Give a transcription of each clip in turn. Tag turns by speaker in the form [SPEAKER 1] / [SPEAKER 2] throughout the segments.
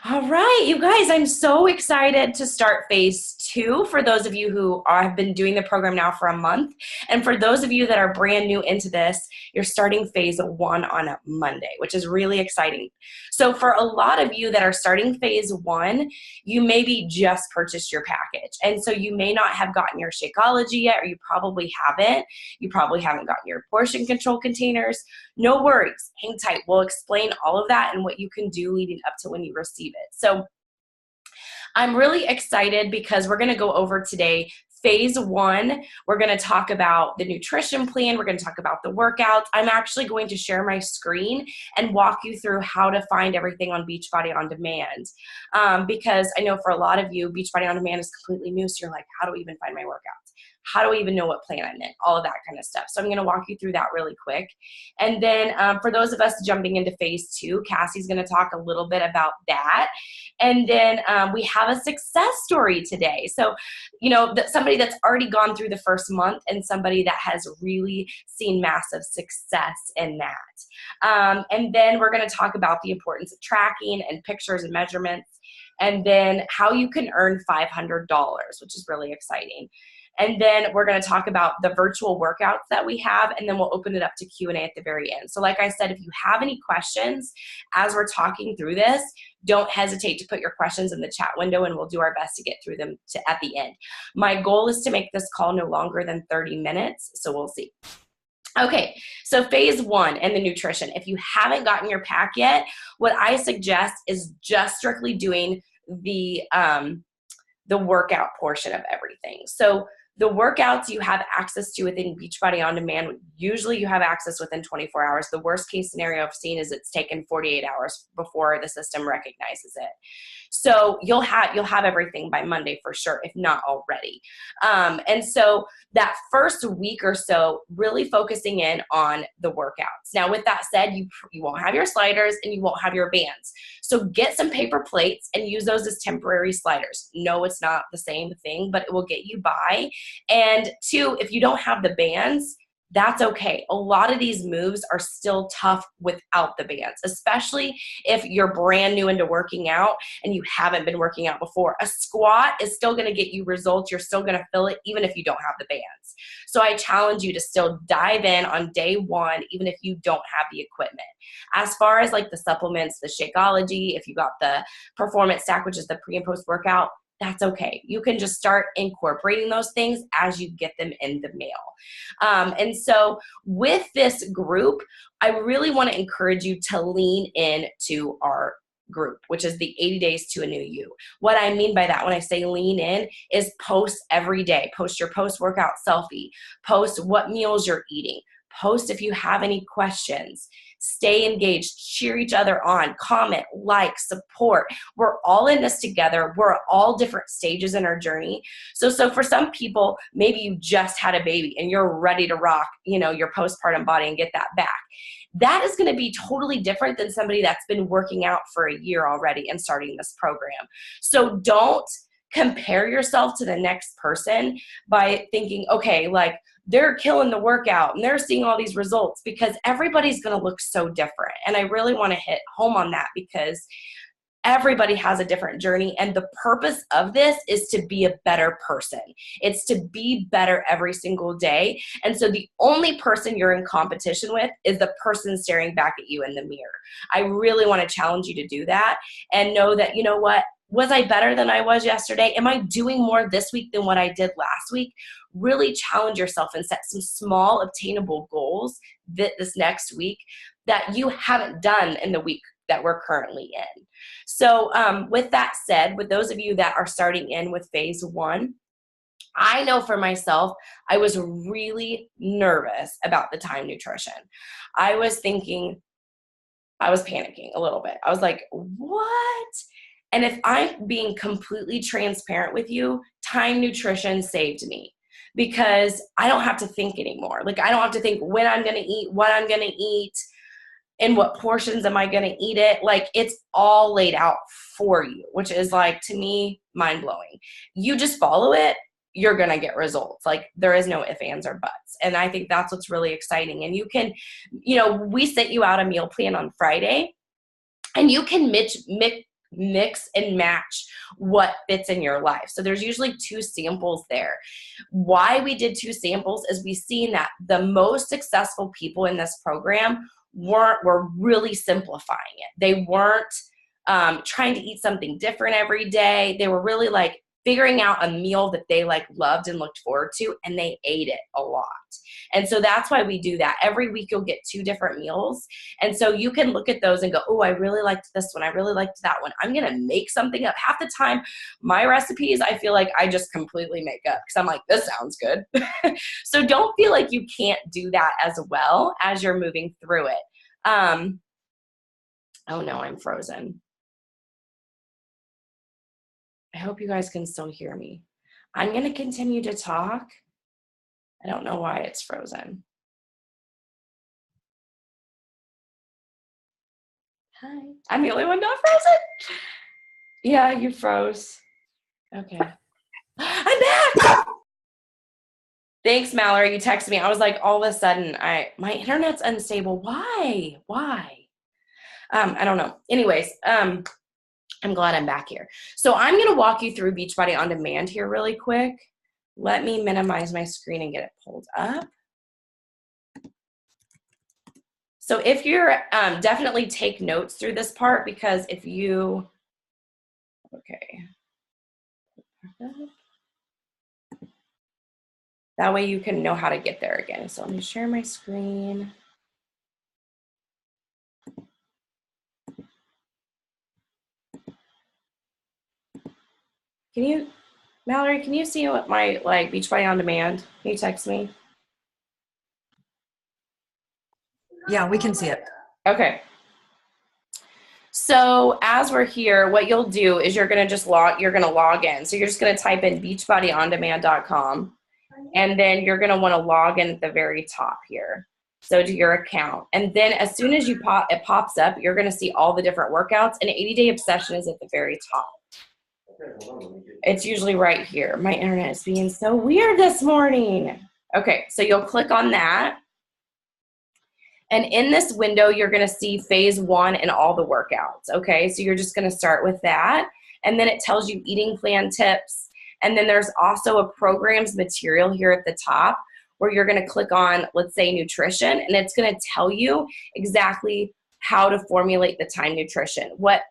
[SPEAKER 1] All right, you guys, I'm so excited to start phase two for those of you who have been doing the program now for a month. And for those of you that are brand new into this, you're starting phase one on a Monday, which is really exciting. So for a lot of you that are starting phase one, you maybe just purchased your package. And so you may not have gotten your Shakeology yet, or you probably haven't. You probably haven't gotten your portion control containers. No worries, hang tight. We'll explain all of that and what you can do leading up to when you receive it. So I'm really excited because we're going to go over today phase one. We're going to talk about the nutrition plan. We're going to talk about the workouts. I'm actually going to share my screen and walk you through how to find everything on Beachbody On Demand. Because I know for a lot of you, Beachbody On Demand is completely new. So you're like, how do we even find my workouts? How do I even know what plan I'm in? All of that kind of stuff. So I'm going to walk you through that really quick. And then for those of us jumping into phase two, Cassie's going to talk a little bit about that. And then we have a success story today. So, somebody that's already gone through the first month and somebody that has really seen massive success in that. And then we're going to talk about the importance of tracking and pictures and measurements, and then how you can earn $500, which is really exciting. And then we're going to talk about the virtual workouts that we have, and then we'll open it up to Q&A at the very end. So like I said, if you have any questions as we're talking through this, don't hesitate to put your questions in the chat window, and we'll do our best to get through them at the end. My goal is to make this call no longer than 30 minutes, so we'll see. Okay, so phase one and the nutrition. If you haven't gotten your pack yet, what I suggest is just strictly doing the workout portion of everything. So the workouts you have access to within Beachbody On Demand, usually you have access within 24 hours. The worst case scenario I've seen is it's taken 48 hours before the system recognizes it. So you'll have everything by Monday for sure, if not already. And so that first week or so, really focusing in on the workouts. Now, with that said, you won't have your sliders and you won't have your bands. So get some paper plates and use those as temporary sliders. No, it's not the same thing, but it will get you by. And two, if you don't have the bands, that's okay. A lot of these moves are still tough without the bands, especially if you're brand new into working out and you haven't been working out before. A squat is still going to get you results. You're still going to feel it even if you don't have the bands. So I challenge you to still dive in on day one, even if you don't have the equipment. As far as like the supplements, the Shakeology, if you got the Performance Stack, which is the pre and post workout, that's okay. You can just start incorporating those things as you get them in the mail. And so with this group, I really want to encourage you to lean into our group, which is the 80 Days to a New You. What I mean by that when I say lean in is post every day. Post your post-workout selfie. Post what meals you're eating. Post if you have any questions. Stay engaged, cheer each other on, comment, like, support. We're all in this together. We're all different stages in our journey. So for some people, maybe you just had a baby and you're ready to rock, your postpartum body and get that back. That is going to be totally different than somebody that's been working out for a year already and starting this program. So don't compare yourself to the next person by thinking, okay, like they're killing the workout and they're seeing all these results, because everybody's going to look so different. And I really want to hit home on that because everybody has a different journey, and the purpose of this is to be a better person. It's to be better every single day. And so the only person you're in competition with is the person staring back at you in the mirror. I really want to challenge you to do that and know that, you know what? Was I better than I was yesterday? Am I doing more this week than what I did last week? Really challenge yourself and set some small obtainable goals this next week that you haven't done in the week that we're currently in. So with that said, with those of you that are starting in with phase one, I know for myself, I was really nervous about the time nutrition. I was panicking a little bit. I was like, what? And if I'm being completely transparent with you, time nutrition saved me, because I don't have to think anymore. Like, I don't have to think when I'm going to eat, what I'm going to eat, and what portions am I going to eat it. Like, it's all laid out for you, which is, like, to me, mind-blowing. You just follow it, you're going to get results. Like, there is no ifs, ands, or buts. And I think that's what's really exciting. And you can, we sent you out a meal plan on Friday, and you can mix and match what fits in your life. So there's usually 2 samples there. Why we did 2 samples is we've seen that the most successful people in this program were really simplifying it. They weren't trying to eat something different every day. They were really like figuring out a meal that they like loved and looked forward to, and they ate it a lot. And so that's why we do that. Every week you'll get 2 different meals. And so you can look at those and go, oh, I really liked this one. I really liked that one. I'm going to make something up. Half the time, my recipes, I feel like I just completely make up because I'm like, this sounds good. So don't feel like you can't do that as well as you're moving through it. Oh no, I'm frozen. I hope you guys can still hear me. I'm going to continue to talk. I don't know why it's frozen. Hi. I'm the only one not frozen? Yeah, you froze. Okay. I'm back! Thanks, Mallory. You texted me. I was like, all of a sudden, my internet's unstable. Why? I don't know. Anyways, I'm glad I'm back here. So I'm going to walk you through Beachbody On Demand here really quick. Let me minimize my screen and get it pulled up. So if you're, definitely take notes through this part, because if you, okay. That way you can know how to get there again. So let me share my screen. Can you, Mallory, can you see what my like Beachbody On Demand? Can you text me?
[SPEAKER 2] Yeah, we can see it.
[SPEAKER 1] Okay. So as we're here, what you'll do is you're going to log in. So you're just going to type in beachbodyondemand.com, and then you're going to want to log in at the very top here. So to your account. And then as soon as it pops up, you're going to see all the different workouts, and 80-Day Obsession is at the very top. It's usually right here. My internet is being so weird this morning. Okay, so you'll click on that. And in this window, you're going to see phase 1 and all the workouts. Okay, so you're just going to start with that. And then it tells you eating plan tips. And then there's also a programs material here at the top where you're going to click on, let's say, nutrition, and it's going to tell you exactly how to formulate the Time nutrition. What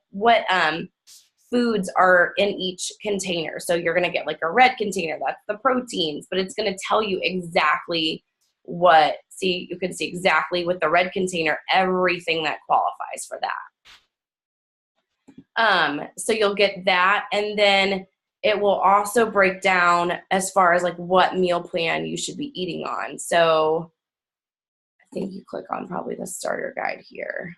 [SPEAKER 1] foods are in each container. So you're going to get like a red container, that's the proteins, but it's going to tell you exactly you can see exactly with the red container, everything that qualifies for that. So you'll get that, and then it will also break down as far as like what meal plan you should be eating on. So I think you click on probably the starter guide here,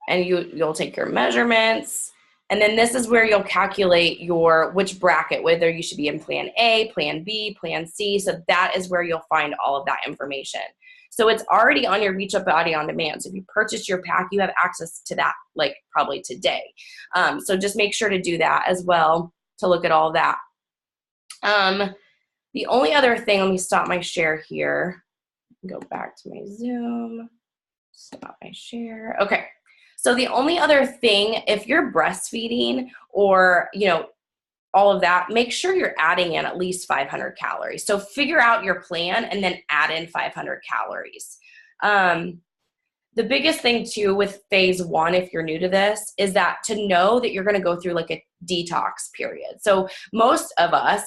[SPEAKER 1] and you'll take your measurements. And then this is where you'll calculate which bracket, whether you should be in plan A, plan B, plan C. So that is where you'll find all of that information. So it's already on your Beachbody On Demand. So if you purchase your pack, you have access to that like probably today. So just make sure to do that as well to look at all of that. The only other thing, let me stop my share here. Go back to my Zoom. Stop my share. Okay. So the only other thing, if you're breastfeeding or, all of that, make sure you're adding in at least 500 calories. So figure out your plan and then add in 500 calories. The biggest thing too with phase 1, if you're new to this, is that to know that you're going to go through like a detox period. So most of us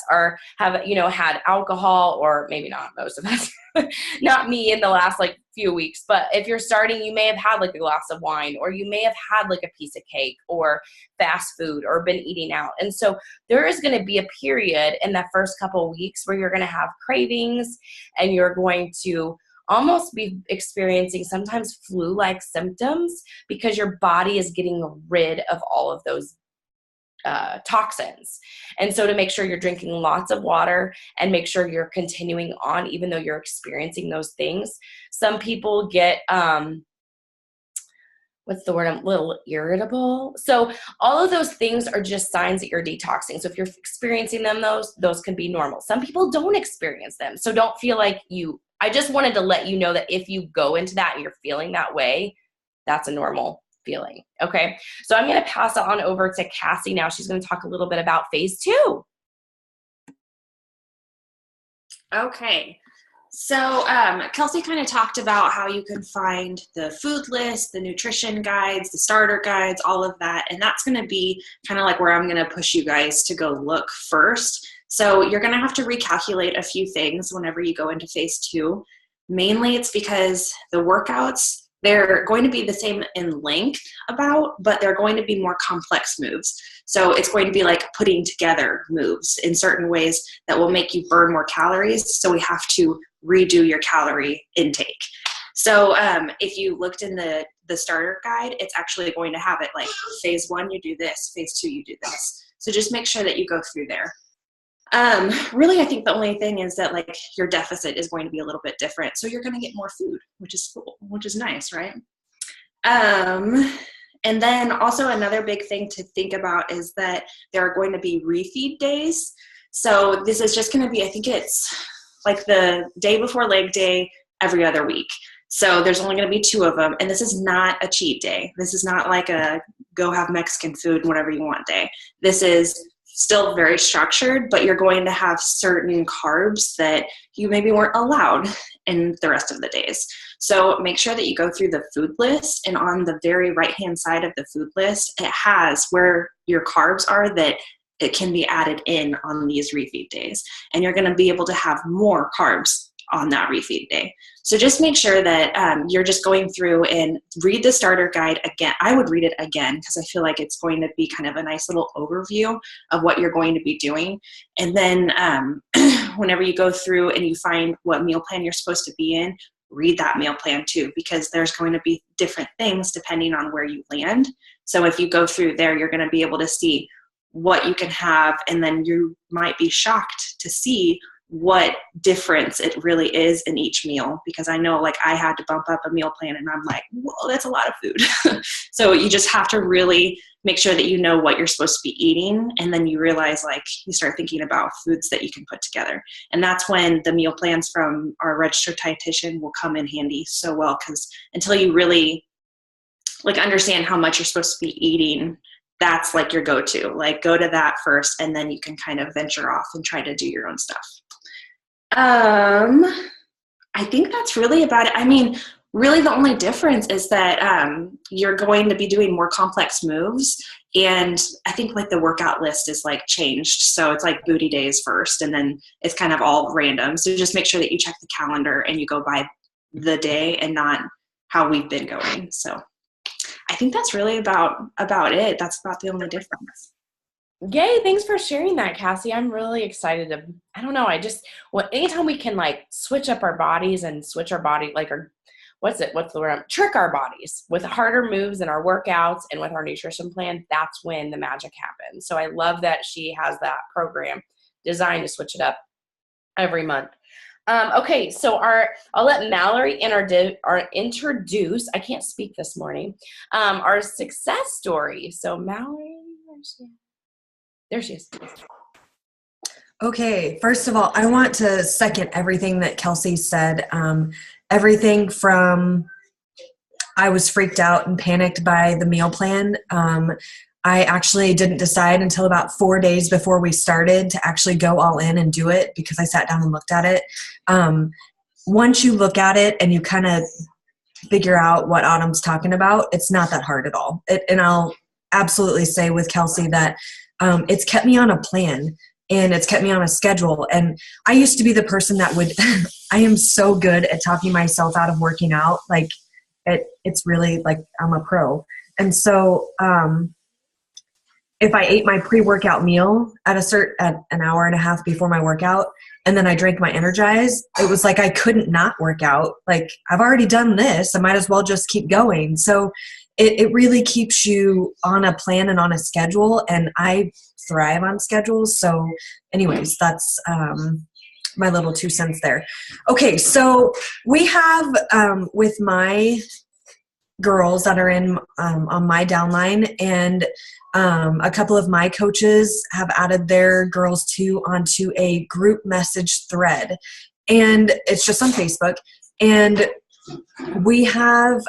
[SPEAKER 1] have had alcohol, or maybe not most of us, not me in the last like few weeks, but if you're starting, you may have had like a glass of wine, or you may have had like a piece of cake or fast food or been eating out. And so there is going to be a period in that first couple of weeks where you're going to have cravings, and you're going to almost be experiencing sometimes flu-like symptoms because your body is getting rid of all of those toxins. And so to make sure you're drinking lots of water and make sure you're continuing on even though you're experiencing those things. Some people get what's the word? I'm a little irritable. So all of those things are just signs that you're detoxing. So if you're experiencing them, those can be normal. Some people don't experience them. So don't feel like I just wanted to let you know that if you go into that and you're feeling that way, that's a normal feeling. Okay. So I'm going to pass it on over to Cassie now. She's going to talk a little bit about phase 2.
[SPEAKER 3] Okay. So Kelsey kind of talked about how you can find the food list, the nutrition guides, the starter guides, all of that. And that's going to be kind of like where I'm going to push you guys to go look first. So you're going to have to recalculate a few things whenever you go into phase 2. Mainly it's because the workouts, they're going to be the same in length but they're going to be more complex moves. So it's going to be like putting together moves in certain ways that will make you burn more calories. So we have to redo your calorie intake. So if you looked in the starter guide, it's actually going to have it like phase 1, you do this, phase 2, you do this. So just make sure that you go through there. Really, I think the only thing is that like your deficit is going to be a little bit different. So you're going to get more food, which is cool, which is nice, right? And then also another big thing to think about is that there are going to be refeed days. So this is just going to be, I think it's like the day before leg day every other week. So there's only going to be 2 of them. And this is not a cheat day. This is not like a go have Mexican food whenever you want day. This is still very structured, but you're going to have certain carbs that you maybe weren't allowed in the rest of the days. So make sure that you go through the food list, and on the very right-hand side of the food list, it has where your carbs are that it can be added in on these refeed days. And you're going to be able to have more carbs on that refeed day. So just make sure that you're just going through and read the starter guide again. I would read it again because I feel like it's going to be kind of a nice little overview of what you're going to be doing. And then whenever you go through and you find what meal plan you're supposed to be in, read that meal plan too, because there's going to be different things depending on where you land. So if you go through there, you're going to be able to see what you can have, and then you might be shocked to see what difference it really is in each meal, because I know like I had to bump up a meal plan and I'm like, whoa, that's a lot of food. So you just have to really make sure that you know what you're supposed to be eating, and then you realize like you start thinking about foods that you can put together. And that's when the meal plans from our registered dietitian will come in handy so well, because until you really like understand how much you're supposed to be eating, that's like your go-to. Like go to that first, and then you can kind of venture off and try to do your own stuff. I think that's really about it. I mean, really the only difference is that you're going to be doing more complex moves, and I think like the workout list is like changed. So it's like booty days first, and then it's kind of all random. So just make sure that you check the calendar and you go by the day and not how we've been going. So I think that's really about it. That's about the only difference.
[SPEAKER 1] Yay, thanks for sharing that, Cassie. I'm really excited to, I don't know, anytime we can like switch up our bodies and switch our body, like trick our bodies with harder moves in our workouts and with our nutrition plan, that's when the magic happens. So I love that she has that program designed to switch it up every month. Okay, so I'll let Mallory introduce, I can't speak this morning, our success story. So Mallory, there she is.
[SPEAKER 2] Okay, first of all, I want to second everything that Kelsey said. Everything from I was freaked out and panicked by the meal plan. I actually didn't decide until about 4 days before we started to actually go all in and do it, because I sat down and looked at it. Once you look at it and you kind of figure out what Autumn's talking about, it's not that hard at all. And I'll absolutely say with Kelsey that it's kept me on a plan, and it's kept me on a schedule. And I used to be the person that would, I am so good at talking myself out of working out. Like it's really like I'm a pro. And so if I ate my pre-workout meal at an hour and a half before my workout, and then I drank my Energize, it was like I couldn't not work out. Like I've already done this, I might as well just keep going. So it really keeps you on a plan and on a schedule, and I thrive on schedules. So anyways, that's my little 2 cents there. Okay, so we have with my girls that are in on my downline, and a couple of my coaches have added their girls too onto a group message thread, and it's just on Facebook. And we have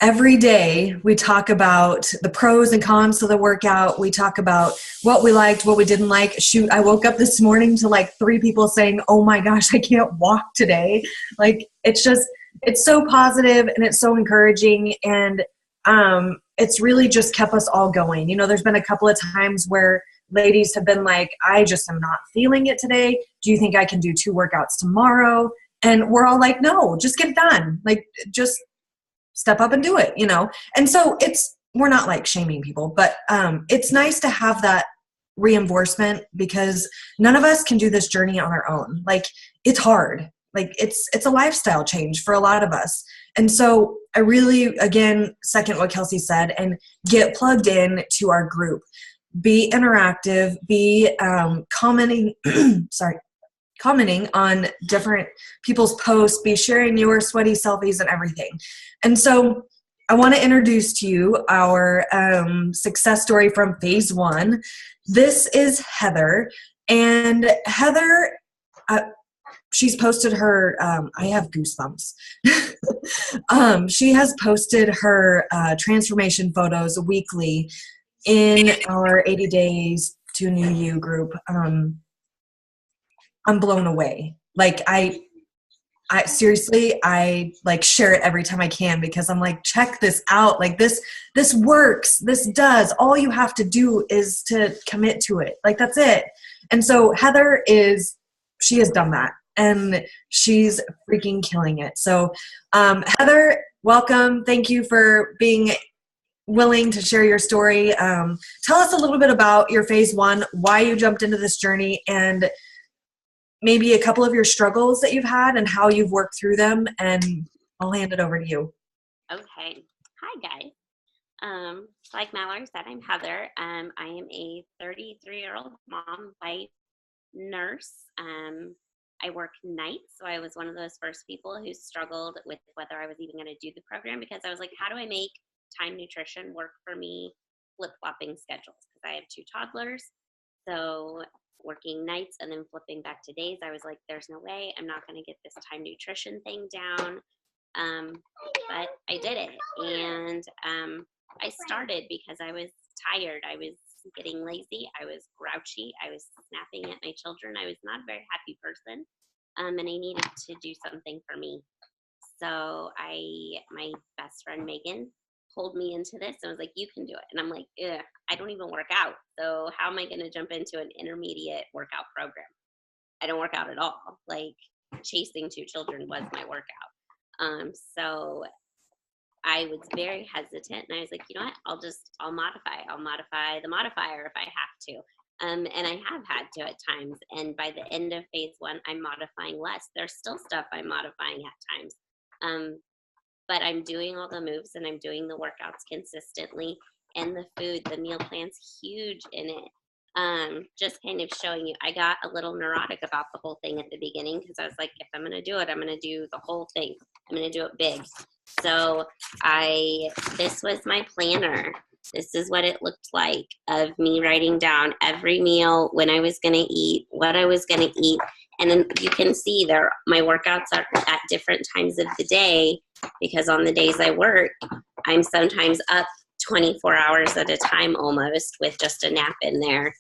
[SPEAKER 2] every day we talk about the pros and cons of the workout. We talk about what we liked, what we didn't like. Shoot, I woke up this morning to like 3 people saying, oh my gosh, I can't walk today. Like, it's so positive and it's so encouraging. And it's really just kept us all going. You know, there's been a couple of times where ladies have been like, I just am not feeling it today. Do you think I can do 2 workouts tomorrow? And we're all like, no, just get it done. Like, just step up and do it, you know? And so we're not like shaming people, but it's nice to have that reinforcement, because none of us can do this journey on our own. Like, it's hard. Like, it's a lifestyle change for a lot of us. And so I really, again, second what Kelsey said, and get plugged in to our group. Be interactive, be commenting on different people's posts, be sharing your sweaty selfies and everything. And so I want to introduce to you our success story from phase 1. This is Heather. And Heather, she's posted her, I have goosebumps. She has posted her transformation photos weekly in our 80 Days to New You group. I'm blown away. Like, I seriously, I like share it every time I can, because I'm like, check this out. Like, this works. This does. All you have to do is to commit to it. Like, that's it. And so Heather she has done that, and she's freaking killing it. So Heather, welcome. Thank you for being willing to share your story. Tell us a little bit about your phase 1, why you jumped into this journey, and maybe a couple of your struggles that you've had and how you've worked through them, and I'll hand it over to you.
[SPEAKER 4] Okay. Hi, guys. Like Mallory said, I'm Heather. I am a 33-year-old mom, wife, nurse. I work nights, so I was one of those first people who struggled with whether I was even going to do the program, because I was like, how do I make Time Nutrition work for me, flip-flopping schedules? Because I have 2 toddlers, so working nights and then flipping back to days, I was like, there's no way I'm not going to get this Time Nutrition thing down. But I did it, and I started because I was tired. I was getting lazy. I was grouchy. I was snapping at my children. I was not a very happy person, and I needed to do something for me. So my best friend Megan pulled me into this and was like, you can do it. And I'm like, I don't even work out. So how am I going to jump into an intermediate workout program? I don't work out at all. Like, chasing 2 children was my workout. So I was very hesitant, and I was like, you know what? I'll modify the modifier if I have to. And I have had to at times. And by the end of phase 1, I'm modifying less. There's still stuff I'm modifying at times. But I'm doing all the moves, and I'm doing the workouts consistently, and the food, the meal plan's huge in it. Just kind of showing you, I got a little neurotic about the whole thing at the beginning, because I was like, if I'm going to do it, I'm going to do the whole thing. I'm going to do it big. So this was my planner. This is what it looked like, of me writing down every meal, when I was going to eat, what I was going to eat. And then you can see there, my workouts are at different times of the day, because on the days I work, I'm sometimes up 24 hours at a time almost, with just a nap in there.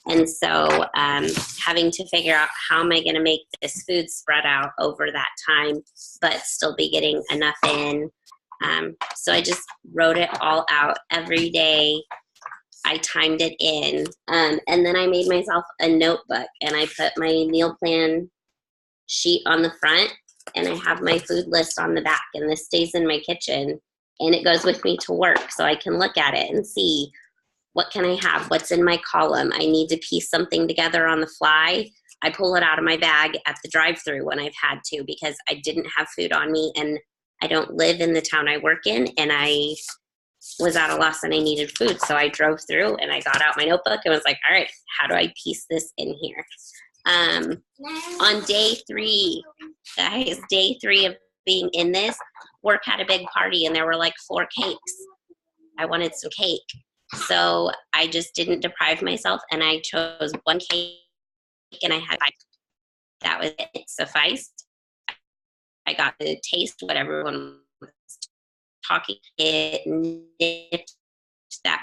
[SPEAKER 4] And so having to figure out, how am I going to make this food spread out over that time, but still be getting enough in. So I just wrote it all out every day. I timed it in. And then I made myself a notebook, and I put my meal plan sheet on the front, and I have my food list on the back, and this stays in my kitchen, and it goes with me to work, so I can look at it and see, what can I have? What's in my column? I need to piece something together on the fly. I pull it out of my bag at the drive-thru when I've had to, because I didn't have food on me, and I don't live in the town I work in, and I was at a loss and I needed food. So I drove through, and I got out my notebook and was like, all right, how do I piece this in here? On day 3, guys, day 3 of being in this, work had a big party, and there were like 4 cakes. I wanted some cake. So I just didn't deprive myself, and I chose 1 cake, and I had 5. That was it. It sufficed. I got to taste what everyone was talking, it nipped that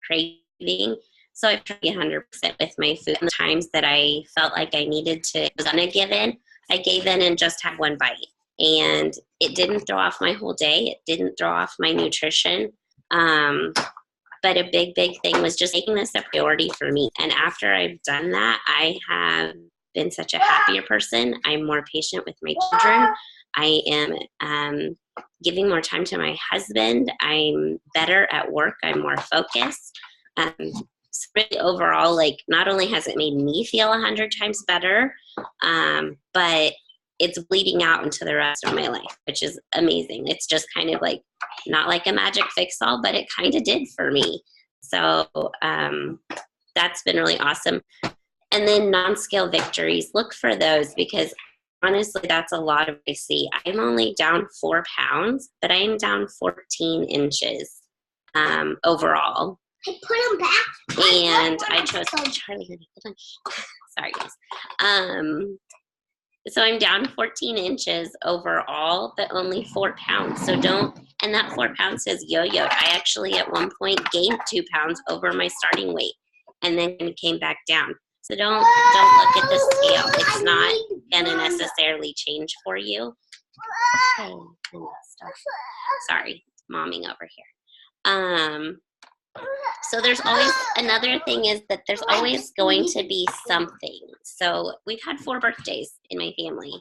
[SPEAKER 4] craving. So I tried 100% with my food. And the times that I felt like I needed to, was gonna give in, I gave in and just had one bite. And it didn't throw off my whole day. It didn't throw off my nutrition. But a big thing was just making this a priority for me. And after I've done that, I have been such a happier person. I'm more patient with my children. I am giving more time to my husband. I'm better at work. I'm more focused. So really overall, like, not only has it made me feel 100 times better, but it's bleeding out into the rest of my life, which is amazing. It's just kind of like, not like a magic fix-all, but it kind of did for me. So that's been really awesome. And then non-scale victories, look for those, because honestly, that's a lot of what I see. I'm only down 4 pounds, but I'm down 14 inches overall.
[SPEAKER 5] I put them back.
[SPEAKER 4] And I chose Charlie, honey, hold on. Sorry, guys. So I'm down 14 inches overall, but only 4 pounds. So and that 4 pounds has yo-yoed. I actually at one point gained 2 pounds over my starting weight and then came back down. So don't look at the scale. It's not gonna necessarily change for you. Okay, sorry, momming over here. So there's always, another thing is that there's always going to be something. So we've had 4 birthdays in my family.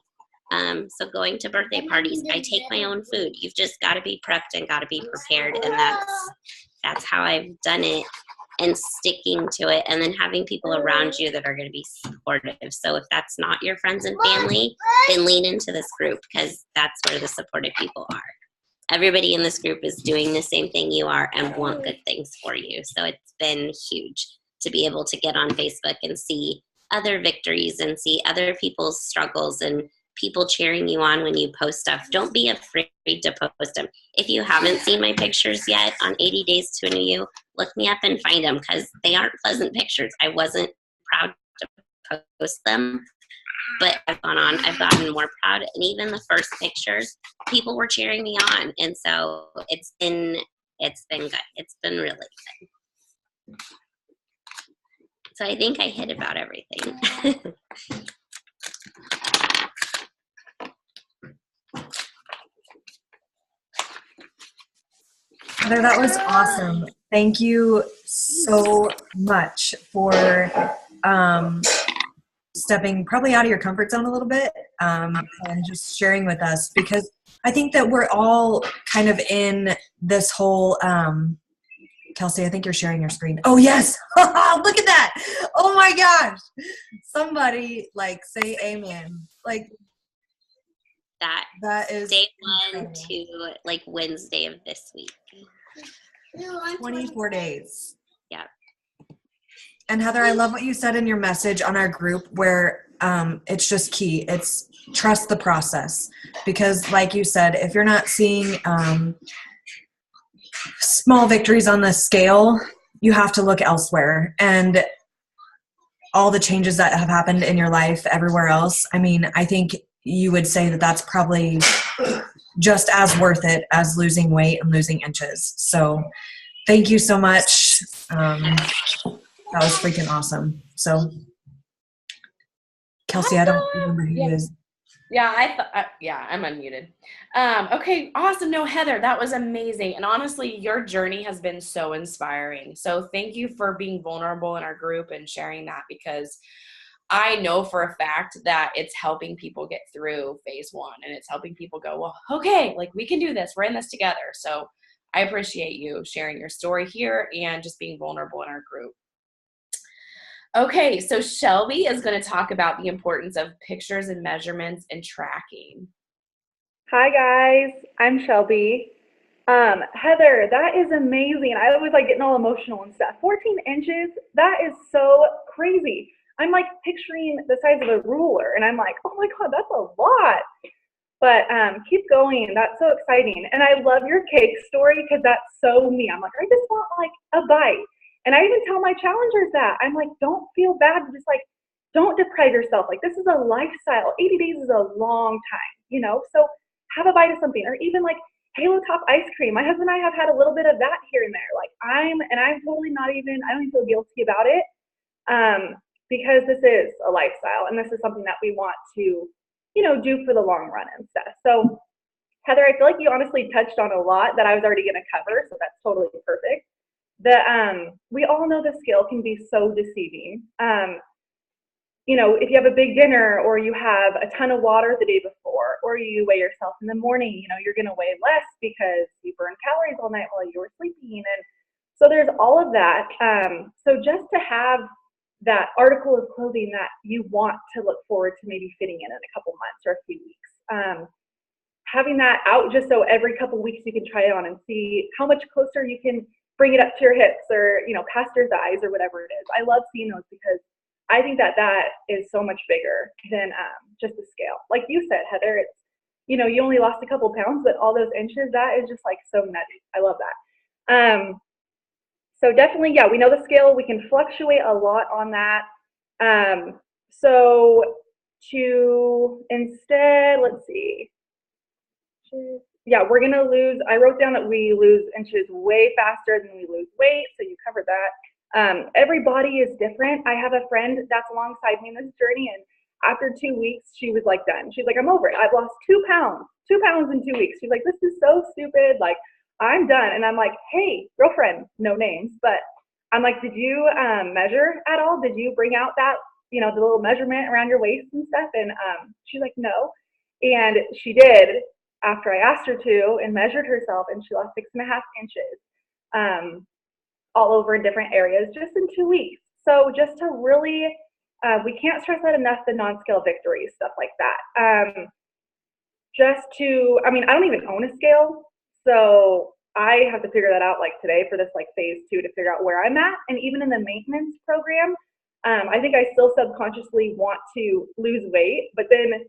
[SPEAKER 4] So going to birthday parties, I take my own food. You've just got to be prepped and got to be prepared. And that's how I've done it, and sticking to it, and then having people around you that are going to be supportive. So if that's not your friends and family, then lean into this group, because that's where the supportive people are. Everybody in this group is doing the same thing you are and want good things for you. So it's been huge to be able to get on Facebook and see other victories and see other people's struggles and people cheering you on when you post stuff. Don't be afraid to post them. If you haven't seen my pictures yet on 80 Days to a New You, look me up and find them, because they aren't pleasant pictures. I wasn't proud to post them, but I've gotten more proud. And even the first pictures, people were cheering me on. And so it's been good. It's been really good. So I think I hit about everything.
[SPEAKER 2] Heather, that was awesome. Thank you so much for stepping probably out of your comfort zone a little bit and just sharing with us, because I think that we're all kind of in this whole Kelsey, I think you're sharing your screen. Oh, yes. Look at that. Oh, my gosh. Somebody, like, say amen. Like, that is
[SPEAKER 4] day 1
[SPEAKER 2] incredible.
[SPEAKER 4] to, like, Wednesday of this week.
[SPEAKER 2] 24 days.
[SPEAKER 4] Yeah.
[SPEAKER 2] And Heather, I love what you said in your message on our group, where it's just key. It's trust the process, because like you said, if you're not seeing small victories on the scale, you have to look elsewhere. And all the changes that have happened in your life everywhere else, I mean, I think you would say that that's probably just as worth it as losing weight and losing inches. So thank you so much. That was freaking awesome. So Kelsey, I don't remember who it is.
[SPEAKER 1] Yeah, I'm unmuted. Okay, awesome. No, Heather, that was amazing. And honestly, your journey has been so inspiring. So thank you for being vulnerable in our group and sharing that, because I know for a fact that it's helping people get through phase 1, and it's helping people go, well, okay, like, we can do this. We're in this together. So I appreciate you sharing your story here and just being vulnerable in our group. Okay, so Shelby is going to talk about the importance of pictures and measurements and tracking.
[SPEAKER 6] Hi guys, I'm Shelby. Heather, that is amazing. I always like getting all emotional and stuff. 14 inches, that is so crazy. I'm like picturing the size of a ruler, and I'm like, oh my God, that's a lot. But keep going. That's so exciting. And I love your cake story, because that's so me. I'm like, I just want like a bite. And I even tell my challengers that. I'm like, don't feel bad. Just like, don't deprive yourself. Like, this is a lifestyle. 80 days is a long time, you know? So have a bite of something. Or even like, Halo Top ice cream. My husband and I have had a little bit of that here and there. Like I'm totally not even, I don't even feel guilty about it, because this is a lifestyle and this is something that we want to, do for the long run and stuff. So Heather, I feel like you honestly touched on a lot that I was already going to cover, so that's totally perfect. We all know the scale can be so deceiving. If you have a big dinner or you have a ton of water the day before, or you weigh yourself in the morning, you're going to weigh less because you burned calories all night while you were sleeping. And so there's all of that. So just to have that article of clothing that you want to look forward to maybe fitting in a couple months or a few weeks, having that out just so every couple weeks you can try it on and see how much closer you can bring it up to your hips or, past your thighs or whatever it is. I love seeing those because I think that is so much bigger than just the scale. Like you said, Heather, it's, you only lost a couple pounds, but all those inches, that is just like so nutty. I love that. So definitely, yeah, we know the scale. We can fluctuate a lot on that. So to instead, let's see. Yeah, we're going to lose, I wrote down that we lose inches way faster than we lose weight, so you covered that. Every body is different. I have a friend that's alongside me in this journey, and after 2 weeks, she was like done. She's like, I'm over it. I've lost 2 pounds in 2 weeks. She's like, this is so stupid. Like, I'm done. And I'm like, hey, girlfriend, no names, but I'm like, did you measure at all? Did you bring out that, the little measurement around your waist and stuff? And she's like, no. And she did after I asked her to and measured herself, and she lost 6.5 inches all over in different areas just in 2 weeks. So just to really, we can't stress that enough, the non-scale victories, stuff like that. I don't even own a scale, so I have to figure that out like today for this like phase 2 to figure out where I'm at. And even in the maintenance program, I think I still subconsciously want to lose weight, but then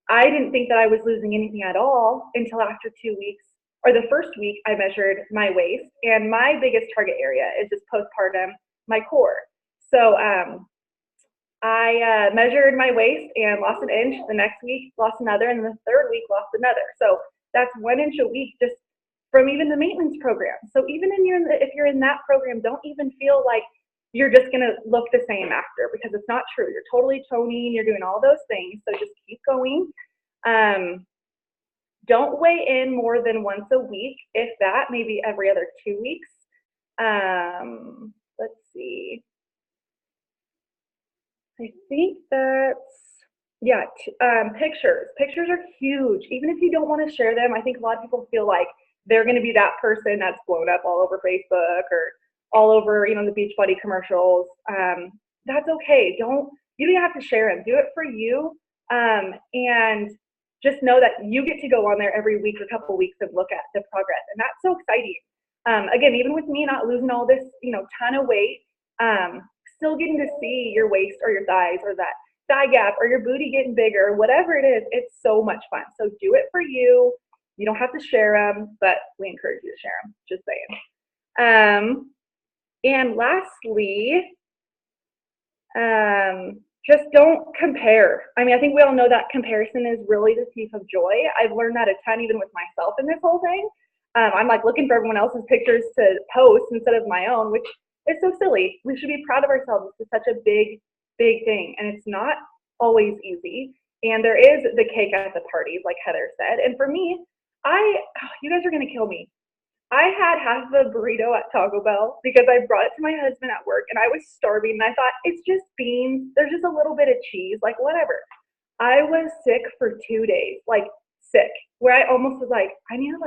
[SPEAKER 6] I didn't think that I was losing anything at all until after 2 weeks, or the first week I measured my waist, and my biggest target area is just postpartum, my core. So I measured my waist and lost an inch. The next week lost another, and then the third week lost another. So that's 1 inch a week just from even the maintenance program. So even if you're in that program, don't even feel like you're just gonna look the same after, because it's not true. You're totally toning, you're doing all those things, so just keep going. Don't weigh in more than once a week, if that, maybe every other 2 weeks. Let's see. I think pictures. Pictures are huge. Even if you don't want to share them, I think a lot of people feel like they're going to be that person that's blown up all over Facebook or all over, the Beachbody commercials. That's okay. You don't have to share them. Do it for you. And just know that you get to go on there every week or couple of weeks and look at the progress. And that's so exciting. Again, even with me not losing all this, ton of weight, still getting to see your waist or your thighs or that thigh gap or your booty getting bigger, whatever it is, it's so much fun. So do it for you. You don't have to share them, but we encourage you to share them, just saying. And lastly, just don't compare. I think we all know that comparison is really the thief of joy. I've learned that a ton even with myself in this whole thing. I'm like looking for everyone else's pictures to post instead of my own, which is so silly. We should be proud of ourselves. This is such a big, big thing, and it's not always easy. And there is the cake at the parties, like Heather said. And for me, you guys are gonna kill me. I had half of a burrito at Taco Bell because I brought it to my husband at work, and I was starving, and I thought, it's just beans. There's just a little bit of cheese, like whatever. I was sick for 2 days, like sick, where I almost was like, I need to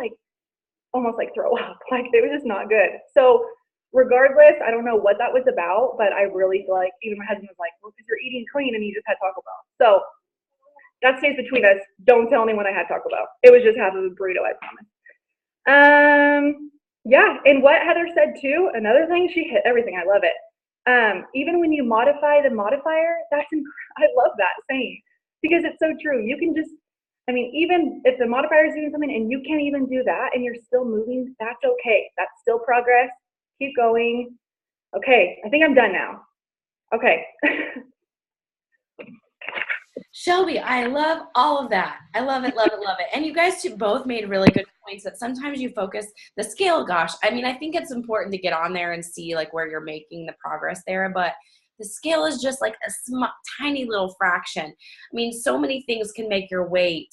[SPEAKER 6] almost throw up. Like it was just not good. So regardless, I don't know what that was about, but I really feel like even my husband was like, well, because you're eating clean and you just had Taco Bell. So that stays between us. Don't tell anyone I had Taco Bell. It was just half of a burrito, I promise. Yeah, and what Heather said too, another thing, she hit everything. I love it. Even when you modify the modifier, I love that saying, because it's so true. You can just, even if the modifier is doing something and you can't even do that and you're still moving, that's okay. That's still progress. Keep going. Okay, I think I'm done now. Okay.
[SPEAKER 1] Shelby, I love all of that. I love it, love it, love it. And you guys two both made really good points that sometimes you focus the scale. Gosh, I mean, I think it's important to get on there and see like where you're making the progress there, but the scale is just like a tiny little fraction. I mean, so many things can make your weight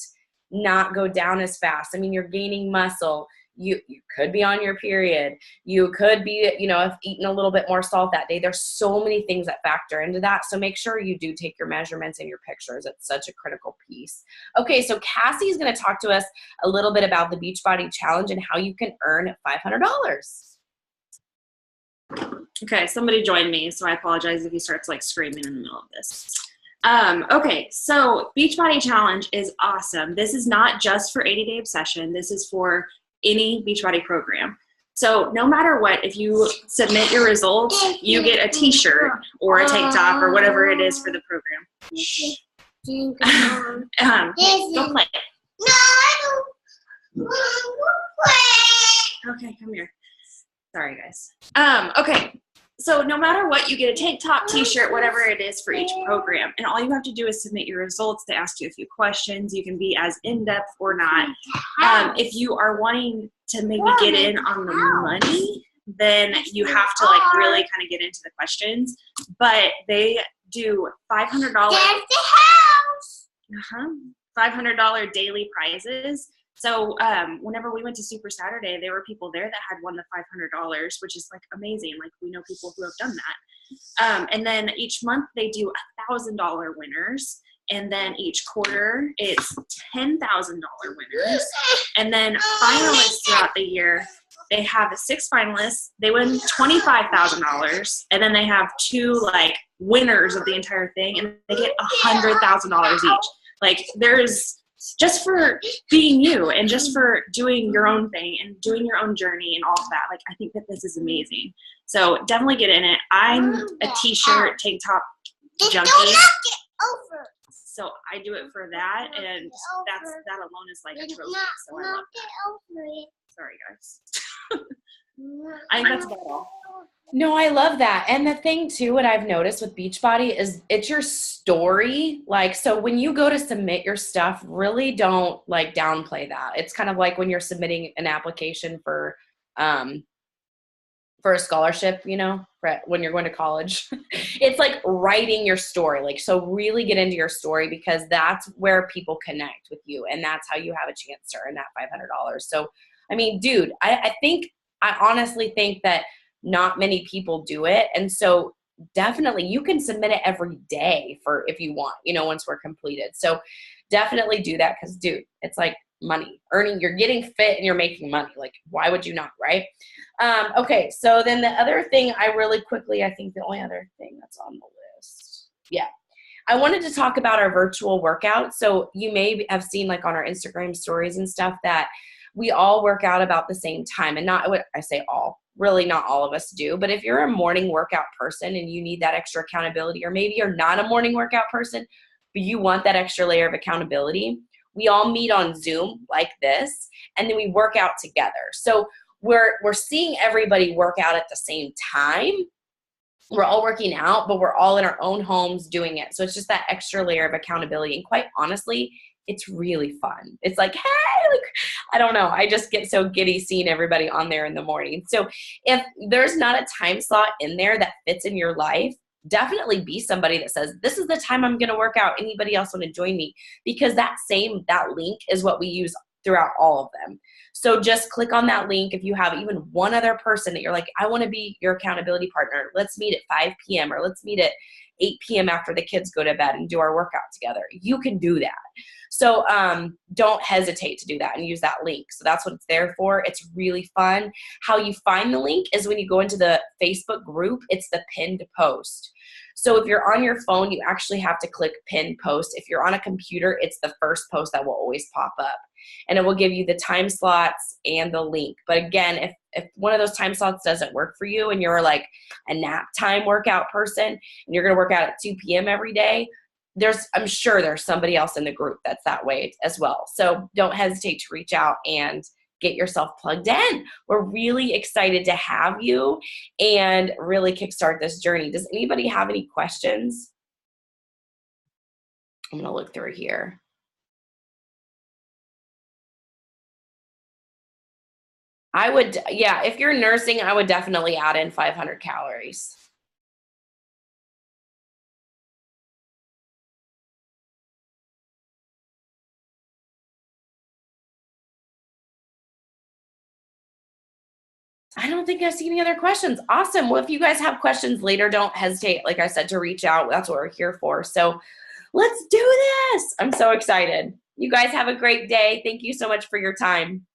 [SPEAKER 1] not go down as fast. I mean, you're gaining muscle. You could be on your period. You could be, if eating a little bit more salt that day. There's so many things that factor into that. So make sure you do take your measurements and your pictures. It's such a critical piece. Okay, so Cassie is going to talk to us a little bit about the Beachbody Challenge and how you can earn $500.
[SPEAKER 3] Okay, somebody joined me, so I apologize if he starts like screaming in the middle of this. Okay, so Beachbody Challenge is awesome. This is not just for 80-Day Obsession. This is for any Beachbody program. So no matter what, if you submit your results, you get a t-shirt or a tank top or whatever it is for the program. Don't play.
[SPEAKER 5] No, I don't want to play.
[SPEAKER 3] Okay, come here. Sorry, guys. Okay, so no matter what, you get a tank top, t-shirt, whatever it is for each program. And all you have to do is submit your results. They ask you a few questions. You can be as in-depth or not. If you are wanting to maybe get in on the money, then you have to like really kind of get into the questions. But they do $500.
[SPEAKER 5] There's the house.
[SPEAKER 3] $500 daily prizes. So whenever we went to Super Saturday, there were people there that had won the $500, which is like amazing. Like we know people who have done that. And then each month they do $1,000 winners. And then each quarter it's $10,000 winners. And then finalists throughout the year, they have 6 finalists. They win $25,000. And then they have 2 like winners of the entire thing. And they get $100,000 each. Like there's just for being you and just for doing your own thing and doing your own journey and all of that. Like, I think that this is amazing. So definitely get in it. I'm a t-shirt, tank top junkie.
[SPEAKER 5] Don't knock it over.
[SPEAKER 3] So I do it for that. And that alone is like a trophy. So I love that. Sorry, guys. I think that's about all.
[SPEAKER 1] No, I love that. And the thing too, what I've noticed with Beachbody is it's your story. Like, so when you go to submit your stuff, really don't like downplay that. It's kind of like when you're submitting an application for a scholarship, when you're going to college. It's like writing your story. Like, so really get into your story because that's where people connect with you. And that's how you have a chance to earn that $500. So, I mean, dude, I honestly think that not many people do it. And so definitely you can submit it every day for if you want, once we're completed. So definitely do that because, dude, it's like money. You're getting fit and you're making money. Like, why would you not, right? Okay, so then the other thing I think the only other thing that's on the list. Yeah. I wanted to talk about our virtual workout. So you may have seen like on our Instagram stories and stuff that we all work out about the same time. And not what I say all. Really not all of us do, but if you're a morning workout person and you need that extra accountability, or maybe you're not a morning workout person, but you want that extra layer of accountability, we all meet on Zoom like this, and then we work out together. So we're seeing everybody work out at the same time. We're all working out, but we're all in our own homes doing it. So it's just that extra layer of accountability. And quite honestly, it's really fun. It's like, hey, like, I don't know. I just get so giddy seeing everybody on there in the morning. So if there's not a time slot in there that fits in your life, definitely be somebody that says, this is the time I'm going to work out. Anybody else want to join me? Because that link is what we use throughout all of them. So just click on that link. If you have even one other person that you're like, I want to be your accountability partner. Let's meet at 5 p.m. or let's meet at 8 p.m. after the kids go to bed and do our workout together. You can do that. So don't hesitate to do that and use that link. So that's what it's there for. It's really fun. How you find the link is when you go into the Facebook group, it's the pinned post. So if you're on your phone, you actually have to click pin post. If you're on a computer, it's the first post that will always pop up. And it will give you the time slots and the link. But again, if one of those time slots doesn't work for you and you're like a nap time workout person and you're going to work out at 2 p.m. every day, I'm sure there's somebody else in the group that's that way as well. So don't hesitate to reach out and get yourself plugged in. We're really excited to have you and really kickstart this journey. Does anybody have any questions? I'm going to look through here. I would, yeah, if you're nursing, I would definitely add in 500 calories. I don't think I see any other questions. Awesome. Well, if you guys have questions later, don't hesitate, like I said, to reach out. That's what we're here for. So let's do this. I'm so excited. You guys have a great day. Thank you so much for your time.